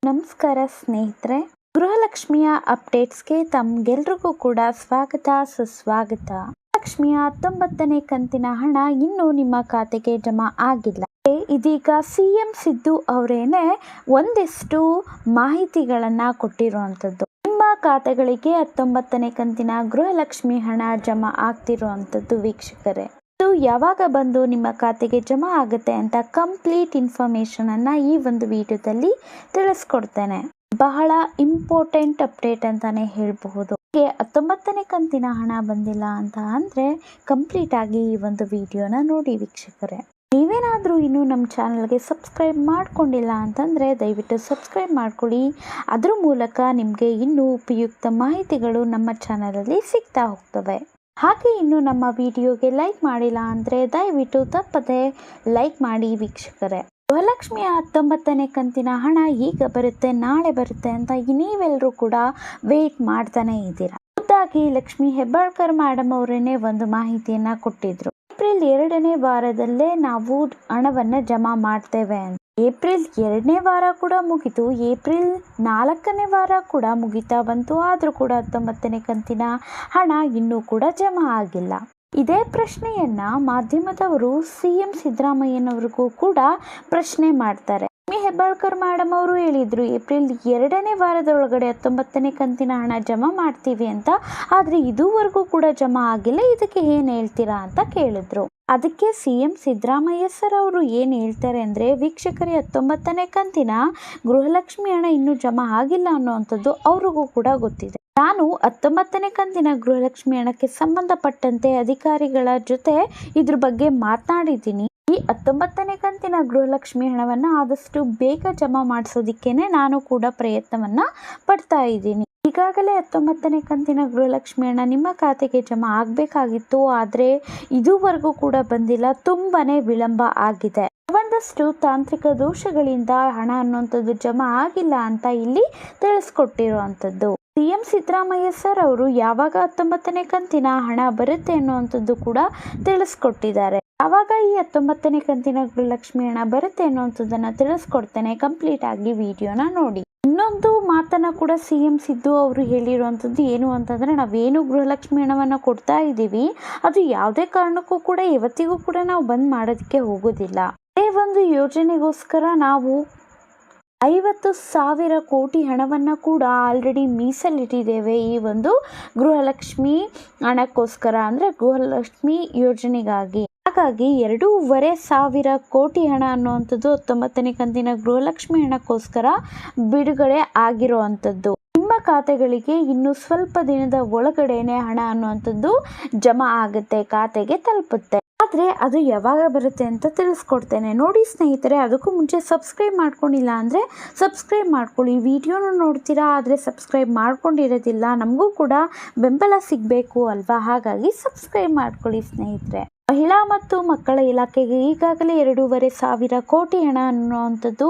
ನಮಸ್ಕಾರ ಸ್ನೇಹಿತರೆ, ಗೃಹಲಕ್ಷ್ಮಿಯ ಅಪ್ಡೇಟ್ಸ್ಗೆ ತಮ್ಗೆಲ್ರಿಗೂ ಕೂಡ ಸ್ವಾಗತ ಸುಸ್ವಾಗತ. ಲಕ್ಷ್ಮಿಯ 19ನೇ ಕಂತಿನ ಹಣ ಇನ್ನೂ ನಿಮ್ಮ ಖಾತೆಗೆ ಜಮಾ ಆಗಿಲ್ಲ. ಇದೀಗ ಸಿಎಂ ಸಿದ್ದು ಅವರೇನೆ ಒಂದಿಷ್ಟು ಮಾಹಿತಿಗಳನ್ನ ಕೊಟ್ಟಿರುವಂಥದ್ದು. ನಿಮ್ಮ ಖಾತೆಗಳಿಗೆ 19ನೇ ಕಂತಿನ ಗೃಹಲಕ್ಷ್ಮಿ ಹಣ ಜಮಾ ಆಗ್ತಿರುವಂಥದ್ದು ವೀಕ್ಷಕರೇ. ಇದು ಯಾವಾಗ ಬಂದು ನಿಮ್ಮ ಖಾತೆಗೆ ಜಮಾ ಆಗುತ್ತೆ ಅಂತ ಕಂಪ್ಲೀಟ್ ಇನ್ಫಾರ್ಮೇಶನ್ ಅನ್ನ ಈ ಒಂದು ವಿಡಿಯೋದಲ್ಲಿ ತಿಳಿಸ್ಕೊಡ್ತೇನೆ. ಬಹಳ ಇಂಪಾರ್ಟೆಂಟ್ ಅಪ್ಡೇಟ್ ಅಂತಾನೆ ಹೇಳಬಹುದು. 19ನೇ ಕಂತಿನ ಹಣ ಬಂದಿಲ್ಲ ಅಂತ ಅಂದ್ರೆ ಕಂಪ್ಲೀಟ್ ಆಗಿ ಈ ಒಂದು ವಿಡಿಯೋನ ನೋಡಿ ವೀಕ್ಷಕರೇ. ನೀವೇನಾದ್ರೂ ಇನ್ನೂ ನಮ್ಮ ಚಾನಲ್ಗೆ ಸಬ್ಸ್ಕ್ರೈಬ್ ಮಾಡ್ಕೊಂಡಿಲ್ಲ ಅಂತಂದ್ರೆ ದಯವಿಟ್ಟು ಸಬ್ಸ್ಕ್ರೈಬ್ ಮಾಡ್ಕೊಳ್ಳಿ. ಅದ್ರ ಮೂಲಕ ನಿಮಗೆ ಇನ್ನೂ ಉಪಯುಕ್ತ ಮಾಹಿತಿಗಳು ನಮ್ಮ ಚಾನಲಲ್ಲಿ ಸಿಗ್ತಾ ಹೋಗ್ತವೆ. ಹಾಗೆ ಇನ್ನು ನಮ್ಮ ವಿಡಿಯೋಗೆ ಲೈಕ್ ಮಾಡಿಲ್ಲ ಅಂದರೆ ದಯವಿಟ್ಟು ತಪ್ಪದೆ ಲೈಕ್ ಮಾಡಿ ವೀಕ್ಷಕರೇ. ಗೃಹಲಕ್ಷ್ಮಿಯ 19ನೇ ಕಂತಿನ ಹಣ ಈಗ ಬರುತ್ತೆ, ನಾಳೆ ಬರುತ್ತೆ ಅಂತ ನೀವೆಲ್ಲರೂ ಕೂಡ ವೇಟ್ ಮಾಡ್ತಾನೆ ಇದ್ದೀರಾ. ಖುದ್ದಾಗಿ ಲಕ್ಷ್ಮಿ ಹೆಬ್ಬಾಳ್ಕರ್ ಮೇಡಮ್ ಅವರೇನೆ ಒಂದು ಮಾಹಿತಿಯನ್ನ ಕೊಟ್ಟಿದ್ರು. ಏಪ್ರಿಲ್ 2ನೇ ವಾರದಲ್ಲೇ ನಾವು ಹಣವನ್ನು ಜಮಾ ಮಾಡ್ತೇವೆ ಅಂತ. ಏಪ್ರಿಲ್ 2ನೇ ವಾರ ಕೂಡ ಮುಗಿತು, ಏಪ್ರಿಲ್ 4ನೇ ವಾರ ಕೂಡ ಮುಗಿತಾ ಬಂತು. ಆದರೂ ಕೂಡ 19ನೇ ಕಂತಿನ ಹಣ ಇನ್ನೂ ಕೂಡ ಜಮಾ ಆಗಿಲ್ಲ. ಇದೇ ಪ್ರಶ್ನೆಯನ್ನ ಮಾಧ್ಯಮದವರು ಸಿಎಂ ಸಿದ್ದರಾಮಯ್ಯನವರಿಗೂ ಕೂಡ ಪ್ರಶ್ನೆ ಮಾಡ್ತಾರೆ. ಹೆಬ್ಬಾಳ್ಕರ್ ಮೇಡಮ್ ಅವರು ಹೇಳಿದ್ರು ಏಪ್ರಿಲ್ 2ನೇ ವಾರದೊಳಗಡೆ 19ನೇ ಕಂತಿನ ಹಣ ಜಮಾ ಮಾಡ್ತೀವಿ ಅಂತ. ಆದ್ರೆ ಇದುವರೆಗೂ ಕೂಡ ಜಮಾ ಆಗಿಲ್ಲ, ಇದಕ್ಕೆ ಏನ್ ಹೇಳ್ತೀರಾ ಅಂತ ಕೇಳಿದ್ರು. ಅದಕ್ಕೆ ಸಿಎಂ ಸಿದ್ದರಾಮಯ್ಯ ಸರ್ ಅವರು ಏನ್ ಹೇಳ್ತಾರೆ ಅಂದ್ರೆ, ವೀಕ್ಷಕರೇ 19ನೇ ಕಂತಿನ ಗೃಹಲಕ್ಷ್ಮಿ ಹಣ ಇನ್ನೂ ಜಮಾ ಆಗಿಲ್ಲ ಅನ್ನುವಂಥದ್ದು ಅವ್ರಿಗೂ ಕೂಡ ಗೊತ್ತಿದೆ. ನಾನು 19ನೇ ಕಂತಿನ ಗೃಹಲಕ್ಷ್ಮಿ ಹಣಕ್ಕೆ ಸಂಬಂಧಪಟ್ಟಂತೆ ಅಧಿಕಾರಿಗಳ ಜೊತೆ ಇದ್ರ ಬಗ್ಗೆ ಮಾತನಾಡಿದ್ದೀನಿ. ಈ 19ನೇ ಕಂತಿನ ಗೃಹಲಕ್ಷ್ಮಿ ಹಣವನ್ನ ಆದಷ್ಟು ಬೇಗ ಜಮಾ ಮಾಡಿಸೋದಿಕ್ಕೇನೆ ನಾನು ಕೂಡ ಪ್ರಯತ್ನವನ್ನ ಪಡ್ತಾ ಇದ್ದೀನಿ. ಈಗಾಗಲೇ 19ನೇ ಕಂತಿನ ಗೃಹಲಕ್ಷ್ಮಿ ಹಣ ನಿಮ್ಮ ಖಾತೆಗೆ ಜಮಾ ಆಗಬೇಕಾಗಿತ್ತು, ಆದರೆ ಇದುವರೆಗೂ ಕೂಡ ಬಂದಿಲ್ಲ. ತುಂಬಾನೇ ವಿಳಂಬ ಆಗಿದೆ. ಒಂದಷ್ಟು ತಾಂತ್ರಿಕ ದೋಷಗಳಿಂದ ಹಣ ಅನ್ನುವಂಥದ್ದು ಜಮಾ ಆಗಿಲ್ಲ ಅಂತ ಇಲ್ಲಿ ತಿಳಿಸ್ಕೊಟ್ಟಿರುವಂಥದ್ದು. ಸಿಎಂ ಸಿದ್ದರಾಮಯ್ಯ ಸರ್ ಅವರು ಯಾವಾಗ 19ನೇ ಕಂತಿನ ಹಣ ಬರುತ್ತೆ ಅನ್ನುವಂಥದ್ದು ಕೂಡ ತಿಳಿಸ್ಕೊಟ್ಟಿದ್ದಾರೆ. ಯಾವಾಗ ಈ 19ನೇ ಕಂತಿನ ಗೃಹಲಕ್ಷ್ಮಿ ಹಣ ಬರುತ್ತೆ ಅನ್ನುವಂಥದ್ದನ್ನ ತಿಳಿಸ್ಕೊಡ್ತೇನೆ. ಕಂಪ್ಲೀಟ್ ಆಗಿ ವಿಡಿಯೋನ ನೋಡಿ. ಇನ್ನೊಂದು ಮಾತನ್ನ ಕೂಡ ಸಿಎಂ ಸಿದ್ದು ಅವರು ಹೇಳಿರುವಂಥದ್ದು ಏನು ಅಂತಂದ್ರೆ, ನಾವೇನು ಗೃಹಲಕ್ಷ್ಮಿ ಹಣವನ್ನ ಕೊಡ್ತಾ ಇದ್ದೀವಿ ಅದು ಯಾವುದೇ ಕಾರಣಕ್ಕೂ ಕೂಡ ಇವತ್ತಿಗೂ ಕೂಡ ನಾವು ಬಂದ್ ಮಾಡೋದಕ್ಕೆ ಹೋಗೋದಿಲ್ಲ. ಅದೇ ಒಂದು ಯೋಜನೆಗೋಸ್ಕರ ನಾವು 50,000 ಕೋಟಿ ಹಣವನ್ನ ಕೂಡ ಆಲ್ರೆಡಿ ಮೀಸಲಿಟ್ಟಿದ್ದೇವೆ ಈ ಒಂದು ಗೃಹಲಕ್ಷ್ಮಿ ಹಣಕ್ಕೋಸ್ಕರ, ಅಂದ್ರೆ ಗೃಹಲಕ್ಷ್ಮಿ ಯೋಜನೆಗಾಗಿ. ಹಾಗಾಗಿ 2,500 ಕೋಟಿ ಹಣ ಅನ್ನುವಂಥದ್ದು 19ನೇ ಕಂತಿನ ಗೃಹಲಕ್ಷ್ಮಿ ಹಣಕ್ಕೋಸ್ಕರ ಬಿಡುಗಡೆ ಆಗಿರುವಂಥದ್ದು. ನಿಮ್ಮ ಖಾತೆಗಳಿಗೆ ಇನ್ನು ಸ್ವಲ್ಪ ದಿನದ ಒಳಗಡೆನೆ ಹಣ ಅನ್ನುವಂಥದ್ದು ಜಮಾ ಆಗುತ್ತೆ, ಖಾತೆಗೆ ತಲುಪುತ್ತೆ. ಆದರೆ ಅದು ಯಾವಾಗ ಬರುತ್ತೆ ಅಂತ ತಿಳಿಸ್ಕೊಡ್ತೇನೆ. ನೋಡಿ ಸ್ನೇಹಿತರೆ, ಅದಕ್ಕೂ ಮುಂಚೆ ಸಬ್ಸ್ಕ್ರೈಬ್ ಮಾಡ್ಕೊಂಡಿಲ್ಲ ಅಂದರೆ ಸಬ್ಸ್ಕ್ರೈಬ್ ಮಾಡ್ಕೊಳ್ಳಿ. ವಿಡಿಯೋನ ನೋಡ್ತೀರಾ ಆದರೆ ಸಬ್ಸ್ಕ್ರೈಬ್ ಮಾಡ್ಕೊಂಡಿರೋದಿಲ್ಲ, ನಮಗೂ ಕೂಡ ಬೆಂಬಲ ಸಿಗಬೇಕು ಅಲ್ವಾ, ಹಾಗಾಗಿ ಸಬ್ಸ್ಕ್ರೈಬ್ ಮಾಡ್ಕೊಳ್ಳಿ ಸ್ನೇಹಿತರೆ. ಮಹಿಳಾ ಮತ್ತು ಮಕ್ಕಳ ಇಲಾಖೆಗೆ ಈಗಾಗಲೇ 2,500 ಕೋಟಿ ಹಣ ಅನ್ನುವಂಥದ್ದು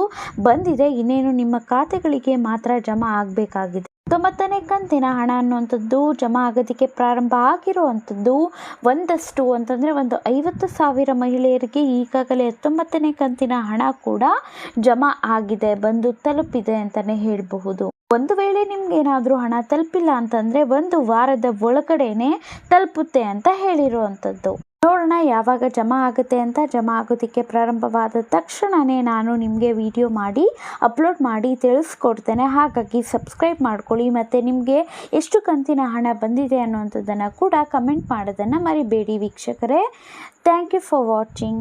ಬಂದಿದೆ. ಇನ್ನೇನು ನಿಮ್ಮ ಖಾತೆಗಳಿಗೆ ಮಾತ್ರ ಜಮಾ ಆಗಬೇಕಾಗಿದೆ. 19ನೇ ಕಂತಿನ ಹಣ ಅನ್ನುವಂಥದ್ದು ಜಮಾ ಆಗೋದಕ್ಕೆ ಪ್ರಾರಂಭ ಆಗಿರುವಂಥದ್ದು ಒಂದಷ್ಟು ಅಂತಂದರೆ ಒಂದು 50,000 ಮಹಿಳೆಯರಿಗೆ ಈಗಾಗಲೇ 19ನೇ ಕಂತಿನ ಹಣ ಕೂಡ ಜಮಾ ಆಗಿದೆ, ಬಂದು ತಲುಪಿದೆ ಅಂತಲೇ ಹೇಳಬಹುದು. ಒಂದು ವೇಳೆ ನಿಮ್ಗೆ ಏನಾದರೂ ಹಣ ತಲುಪಿಲ್ಲ ಅಂತಂದರೆ 1 ವಾರದ ಒಳಗಡೆನೆ ತಲುಪುತ್ತೆ ಅಂತ ಹೇಳಿರುವಂಥದ್ದು. ನೋಡೋಣ ಯಾವಾಗ ಜಮಾ ಆಗುತ್ತೆ ಅಂತ. ಜಮಾ ಆಗೋದಕ್ಕೆ ಪ್ರಾರಂಭವಾದ ತಕ್ಷಣವೇ ನಾನು ನಿಮಗೆ ವಿಡಿಯೋ ಮಾಡಿ ಅಪ್ಲೋಡ್ ಮಾಡಿ ತಿಳಿಸ್ಕೊಡ್ತೇನೆ. ಹಾಗಾಗಿ ಸಬ್ಸ್ಕ್ರೈಬ್ ಮಾಡ್ಕೊಳ್ಳಿ. ಮತ್ತು ನಿಮಗೆ ಎಷ್ಟು ಕಂತಿನ ಹಣ ಬಂದಿದೆ ಅನ್ನುವಂಥದ್ದನ್ನು ಕೂಡ ಕಮೆಂಟ್ ಮಾಡೋದನ್ನು ಮರಿಬೇಡಿ ವೀಕ್ಷಕರೇ. Thank you for watching.